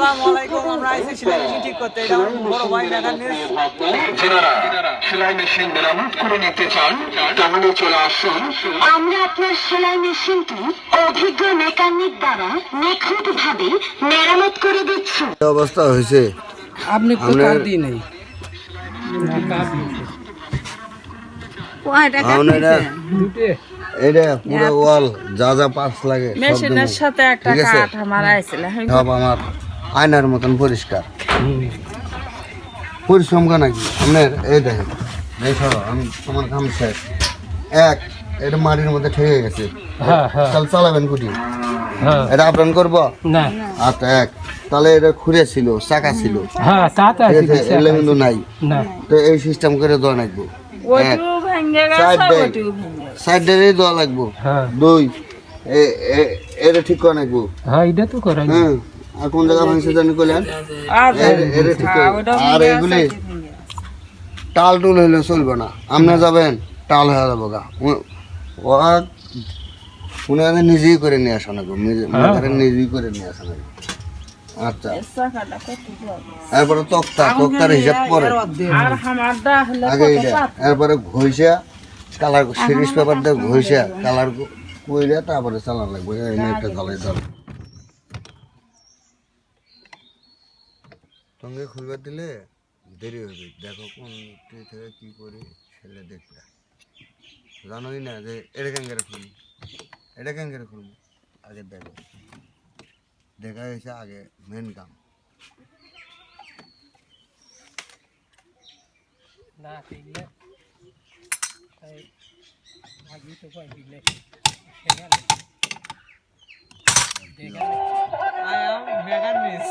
আসসালামু আলাইকুম। আমরা আইছি সেলাই মেশিন ঠিক করতে। এটা আমার বড় ভাই মেকানিক। যারা সেলাই মেশিন মেরামত করে নিতে চান তাহলে চলে আসুন। আমরা আপনার সেলাই মেশিনটি অভিজ্ঞ মেকানিক দ্বারা নিখুঁতভাবে মেরামত করে দিচ্ছি। এই অবস্থা হয়েছে আপনি তো আপনার- কার দিই নাই এটা পুরো ওয়াল যা যা পার্টস লাগে সব মেশিনের দেবো। সাথে একটা ঠিক আছে? কাঠ আমার আইছিল সব আমার আয়নার মতন পরিষ্কার পরিশ্রম নাকি আপনার এই দেখেন এই সরো আমি তোমার কাম শেষ এক এটা মাটির মধ্যে ঠেকে গেছে তাহলে চালাবেন কুটি এটা আপডাউন করবো না আচ্ছা এক তাহলে এটা খুঁড়ে ছিল চাকা ছিল হ্যাঁ তা তো ঠিক আছে এগুলো কিন্তু নাই না তো এই সিস্টেম করে দেওয়া লাগবো এক ওইটু ভেঙে সাইড গেছে দেয়। ওইটু ভেঙে সাইডে দেওয়া লাগবো হ্যাঁ দুই এটা ঠিক করে লাগবো হ্যাঁ এটা তো করাই হ্যাঁ আর কোন জায়গা ভাঙছে জানি করলেন আর এটা ঠিক করে ওইটা আর ভেঙে এগুলি গেছে, ভেঙে গেছে। টাল টুল হইলে চলবে না আপনি যাবেন টাল হয়ে যাবো গা উনি নিজেই করে নিয়ে আসা লাগবো নিজেই করে নিয়ে আসা লাগবো আচ্ছা এই চাকাটা কত বড়। এরপরে তক্তার হিসাব পরে আর আমারটা হলে আগে কত এটা পাত। এরপরে ঘষা কালার সিরিজ পেপার দিয়ে ঘষা কালার কইরা তারপরে চালান লাগবে এই একটা জ্বালাই ধর সঙ্গে খুলবার দিলে দেরি হবে দেখো কোন থেকে কি করি ছেলে দেখবে জানোই না যে এটা ক্যাঙ্গারে খুলবো এটা ক্যাঙ্গারে খুলবো আগে দেখো দেখা হয়েছে আগে মেন কাম না ঠিক তাই আগে তো কই দিলে I am মেকানিক।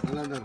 আলাদা